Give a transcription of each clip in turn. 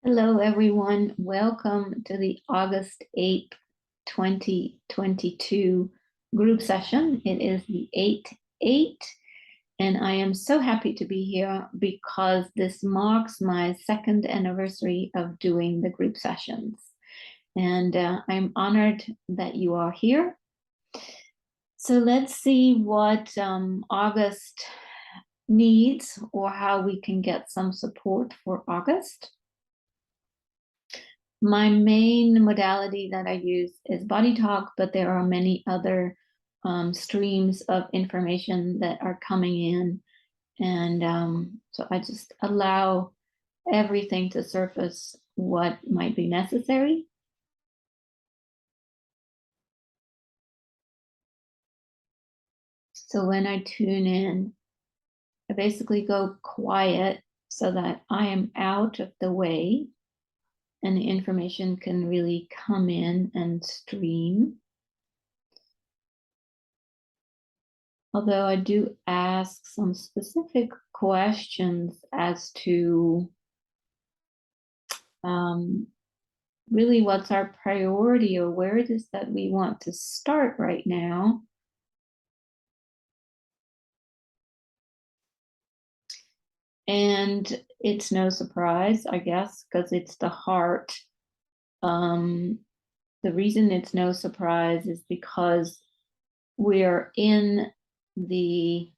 Hello, everyone. Welcome to the August 8th, 2022 group session. It is the 8-8, and I am so happy to be here because this marks my second anniversary of doing the group sessions. And I'm honored that you are here. So let's see what August needs or how we can get some support for August. My main modality that I use is body talk, but there are many other streams of information that are coming in. And so I just allow everything to surface what might be necessary. So when I tune in, I basically go quiet so that I am out of the way and the information can really come in and stream. Although I do ask some specific questions as to really what's our priority or where it is that we want to start right now. And it's no surprise, I guess, because it's the heart. The reason it's no surprise is because we're in the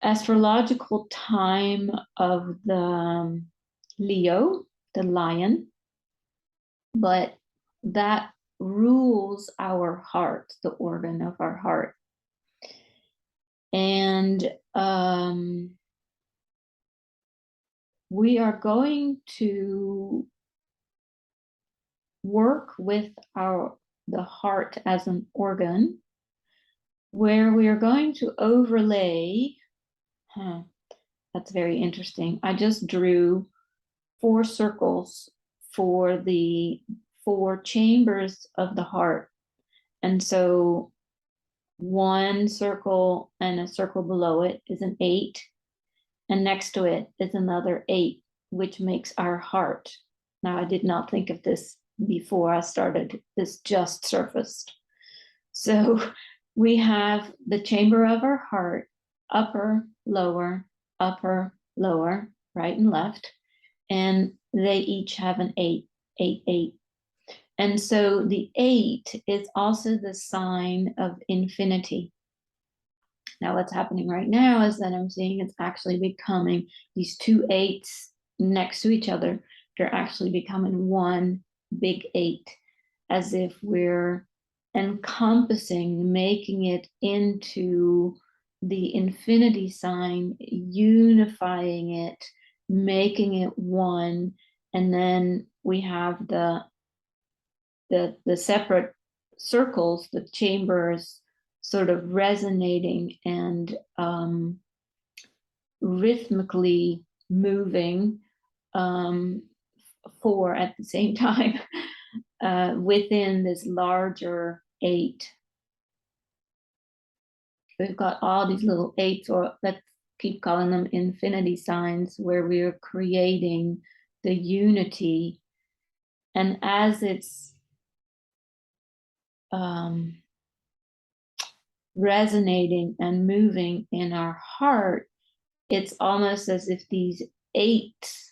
astrological time of the Leo, the lion, but that rules our heart, the organ of our heart. And we are going to work with the heart as an organ, where we are going to overlay, that's very interesting. I just drew 4 circles for the 4 chambers of the heart. And so one circle and a circle below it is an 8. And next to it is another 8, which makes our heart. Now, I did not think of this before I started. This just surfaced. So we have the chamber of our heart, upper, lower, right and left. And they each have an 8, 8, 8. And so the 8 is also the sign of infinity. Now, what's happening right now is that I'm seeing it's actually becoming these 2 8s next to each other. They're actually becoming one big 8, as if we're encompassing, making it into the infinity sign, unifying it, making it one. And then we have the separate circles, the chambers, sort of resonating and rhythmically moving 4 at the same time within this larger 8. We've got all these little 8s, or let's keep calling them infinity signs, where we are creating the unity. And as it's resonating and moving in our heart, it's almost as if these 8s,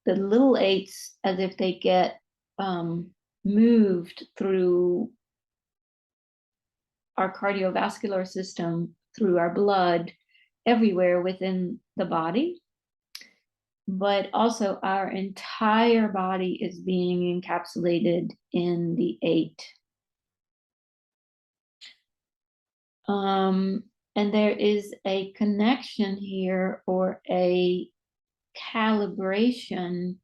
the little 8s, as if they get moved through our cardiovascular system, through our blood, everywhere within the body. But also our entire body is being encapsulated in the 8. And there is a connection here, or a calibration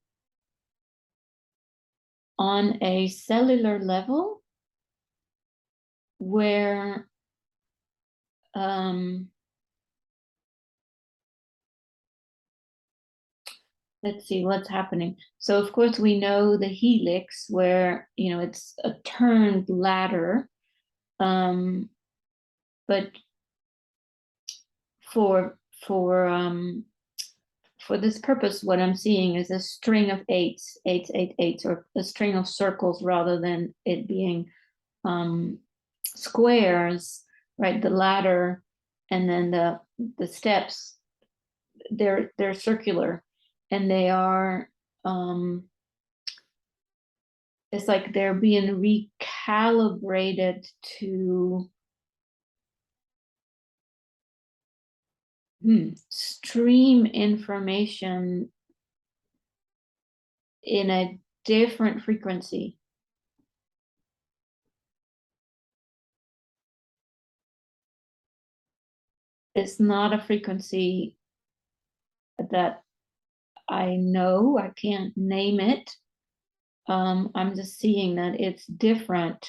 on a cellular level, where let's see what's happening. So of course we know the helix, where it's a turned ladder, but for for this purpose, what I'm seeing is a string of eights, eights, eight, eights, or a string of circles rather than it being squares, right? The ladder and then the steps, they're circular, and they are it's like they're being recalibrated to stream information in a different frequency. It's not a frequency that I know. I can't name it. I'm just seeing that it's different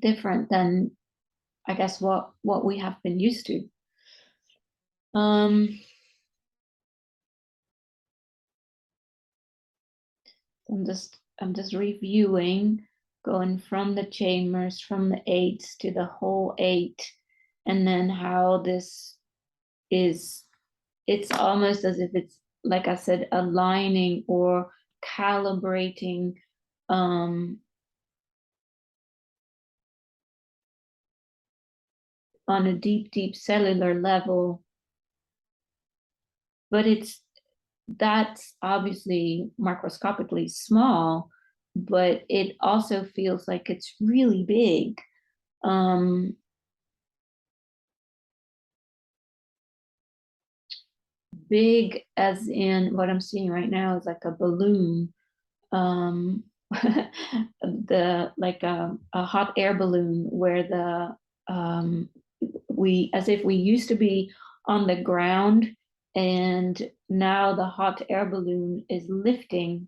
than, I guess, what we have been used to. I'm just reviewing, going from the chambers, from the eights to the whole eight, and then how this is, it's almost as if it's, like I said, aligning or calibrating on a deep cellular level. But that's obviously microscopically small, but it also feels like it's really big. Big as in what I'm seeing right now is like a balloon. Like a hot air balloon where we, as if we used to be on the ground, and now the hot air balloon is lifting.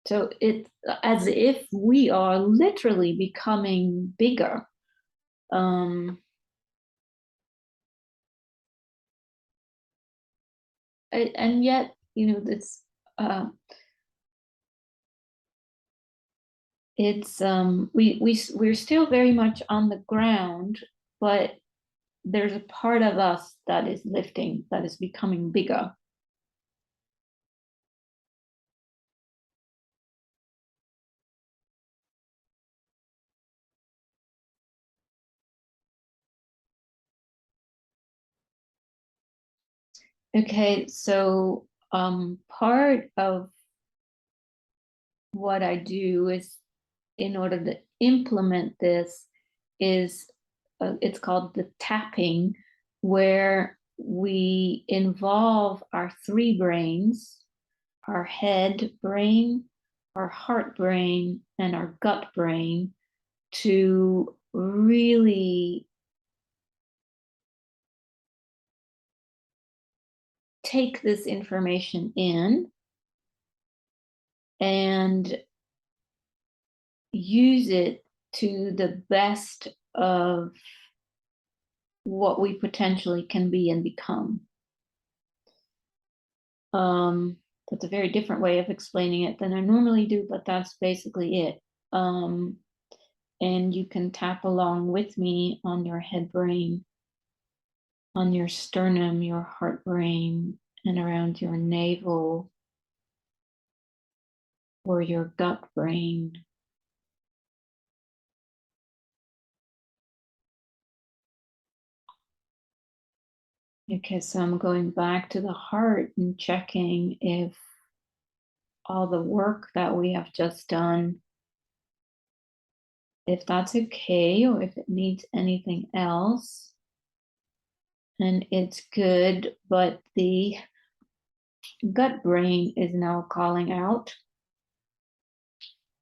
So it's as if we are literally becoming bigger. And yet, this it's we're still very much on the ground, but there's a part of us that is lifting, that is becoming bigger. Okay, so part of what I do is, in order to implement this, is it's called the tapping, where we involve our three brains, our head brain, our heart brain, and our gut brain, to really take this information in and use it to the best of what we potentially can be and become. That's a very different way of explaining it than I normally do, but that's basically it. And you can tap along with me on your head brain, on your sternum, your heart brain, and around your navel or your gut brain. Okay, so I'm going back to the heart and checking if all the work that we have just done, if that's okay, or if it needs anything else. And it's good, but the gut brain is now calling out.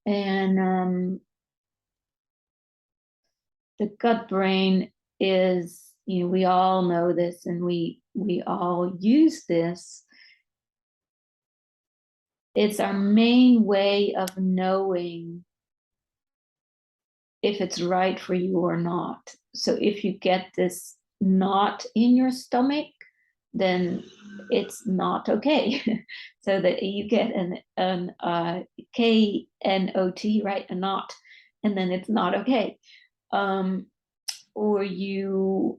And the gut brain is, we all know this, and we all use this. It's our main way of knowing if it's right for you or not. So if you get this knot in your stomach, then it's not okay. So that you get an KNOT, right? A knot. and then it's not okay. Or you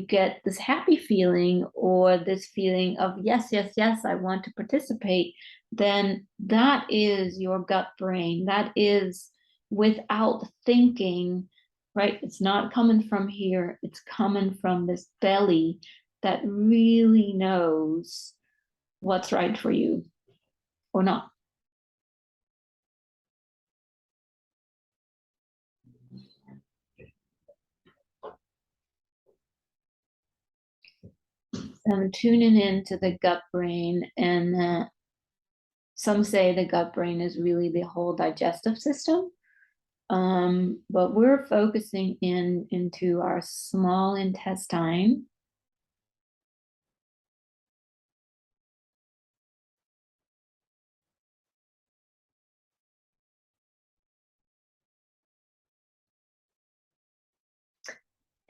get this happy feeling, or this feeling of yes, yes, yes, I want to participate, then that is your gut brain. That is without thinking, right? It's not coming from here, it's coming from this belly that really knows what's right for you or not. I'm tuning into the gut brain, and some say the gut brain is really the whole digestive system. But we're focusing into our small intestine.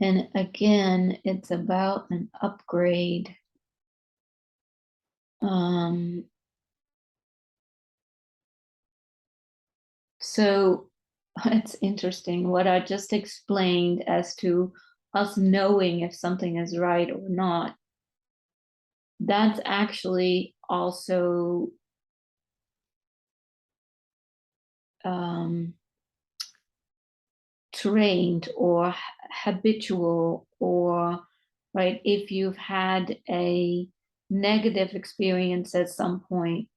And again, it's about an upgrade. So it's interesting what I just explained as to us knowing if something is right or not. That's actually also trained or habitual, or right, if you've had a negative experience at some point,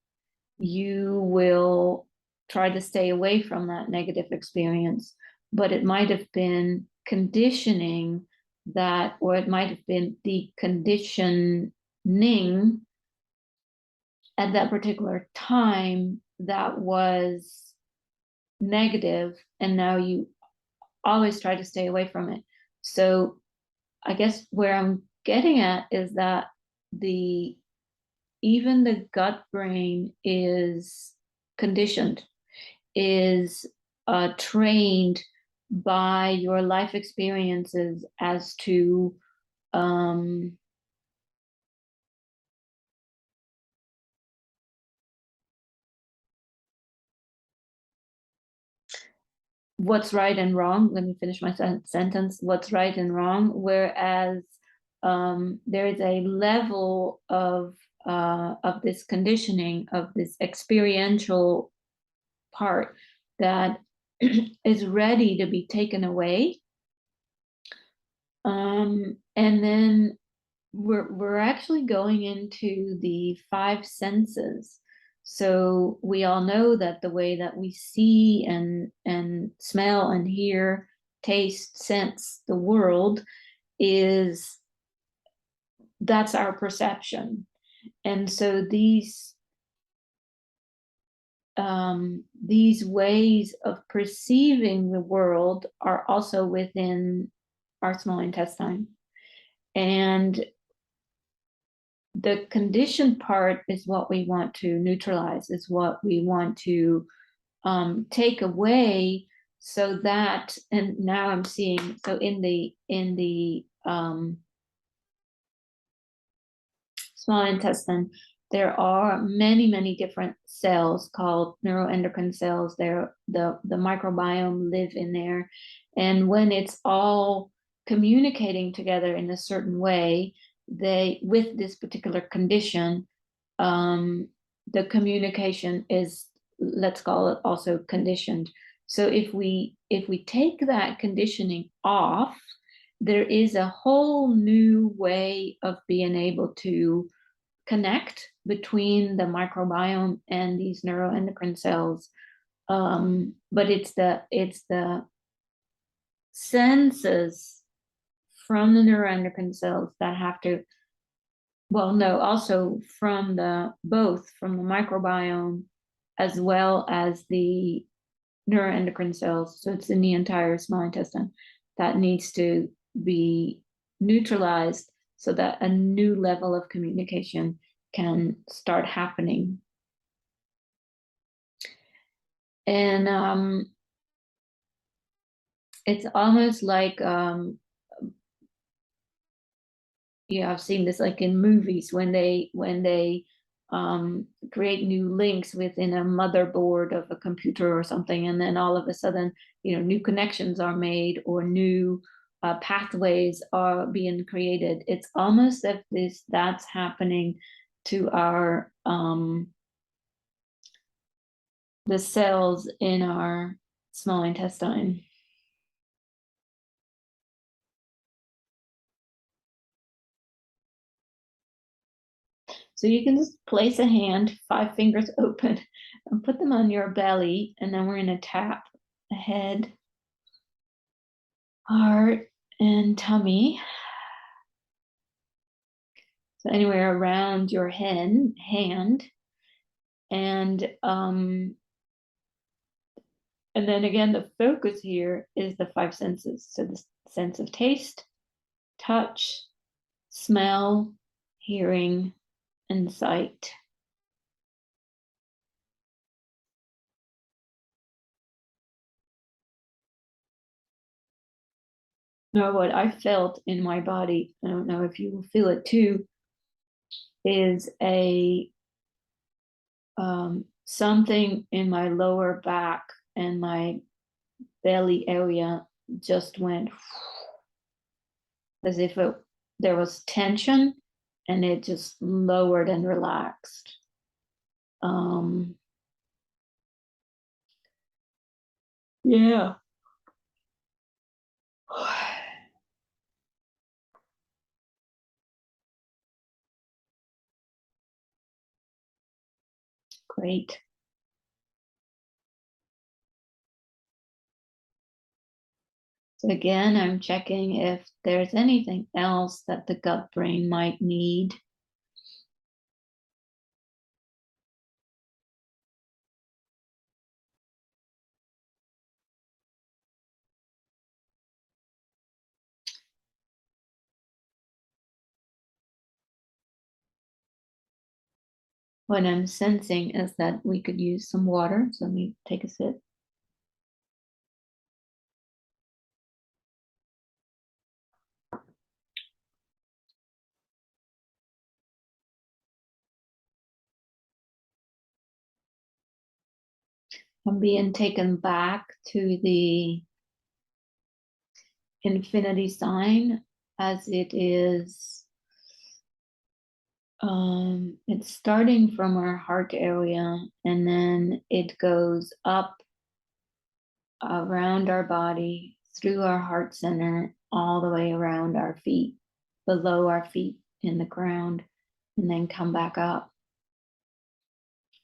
you will try to stay away from that negative experience, but it might have been conditioning that, or it might have been the conditioning at that particular time that was negative, and now you always try to stay away from it. So I guess where I'm getting at is that the even the gut brain is conditioned, is trained by your life experiences as to um, what's right and wrong. Let me finish my sentence. What's right and wrong. Whereas there is a level of this conditioning, of this experiential part that is ready to be taken away. And then we're actually going into the five senses. So we all know that the way that we see and smell and hear, taste, sense the world is, that's our perception. And so these ways of perceiving the world are also within our small intestine. And the conditioned part is what we want to neutralize, is what we want to take away, so that, and now I'm seeing, so in the small intestine, there are many, many different cells called neuroendocrine cells. The microbiome live in there. And when it's all communicating together in a certain way, they, with this particular condition, the communication is, let's call it, also conditioned. So if we take that conditioning off, there is a whole new way of being able to connect between the microbiome and these neuroendocrine cells. But it's the senses from the neuroendocrine cells that have to, well, no, also from the, both from the microbiome as well as the neuroendocrine cells. So it's in the entire small intestine that needs to be neutralized so that a new level of communication can start happening. And it's almost like, I've seen this like in movies when they create new links within a motherboard of a computer or something, and then all of a sudden, new connections are made or new pathways are being created. It's almost as if that's happening to our the cells in our small intestine. So you can just place a hand, 5 fingers open, and put them on your belly, and then we're going to tap the head, heart, and tummy. So anywhere around your hand, and then again, the focus here is the 5 senses. So the sense of taste, touch, smell, hearing, and sight. Now, what I felt in my body, I don't know if you will feel it too, is a something in my lower back and my belly area just went as if there was tension, and it just lowered and relaxed. Yeah. Great. So again, I'm checking if there's anything else that the gut brain might need. What I'm sensing is that we could use some water. So let me take a sip. I'm being taken back to the infinity sign as it is. It's starting from our heart area, and then it goes up around our body, through our heart center, all the way around our feet, below our feet in the ground, and then come back up.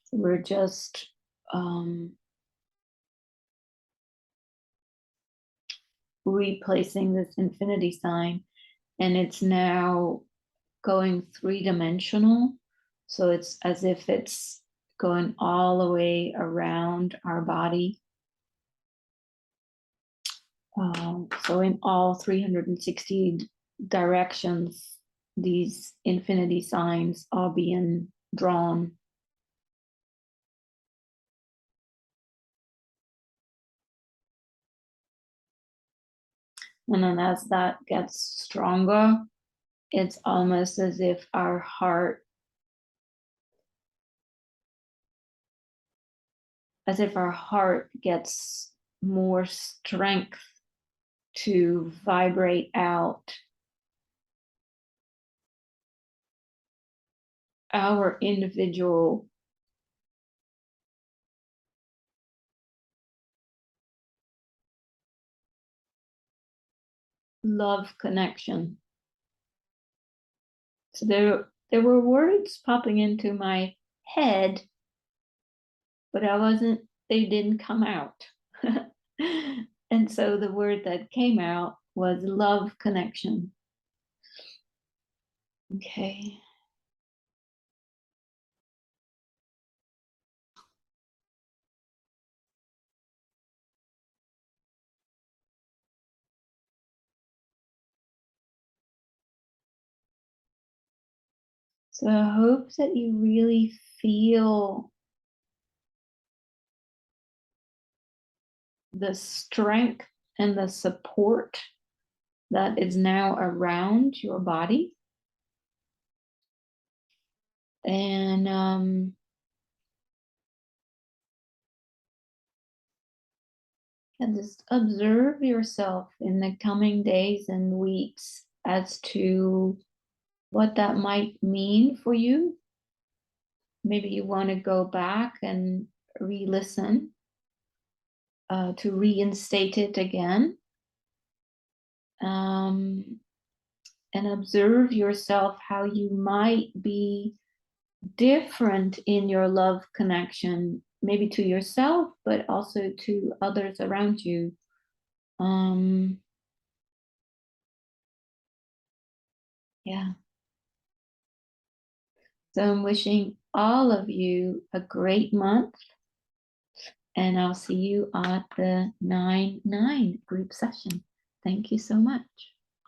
So we're just replacing this infinity sign, and it's now going 3-dimensional. So it's as if it's going all the way around our body. So in all 360 directions, these infinity signs are being drawn. And then as that gets stronger, it's almost as if our heart gets more strength to vibrate out our individual love connection. So there were words popping into my head, but they didn't come out. And so the word that came out was love connection. Okay. So I hope that you really feel the strength and the support that is now around your body. And and just observe yourself in the coming days and weeks as to what that might mean for you. Maybe you want to go back and re-listen to reinstate it again. And observe yourself how you might be different in your love connection, maybe to yourself, but also to others around you. Yeah. So I'm wishing all of you a great month, and I'll see you at the 9/9 group session. Thank you so much.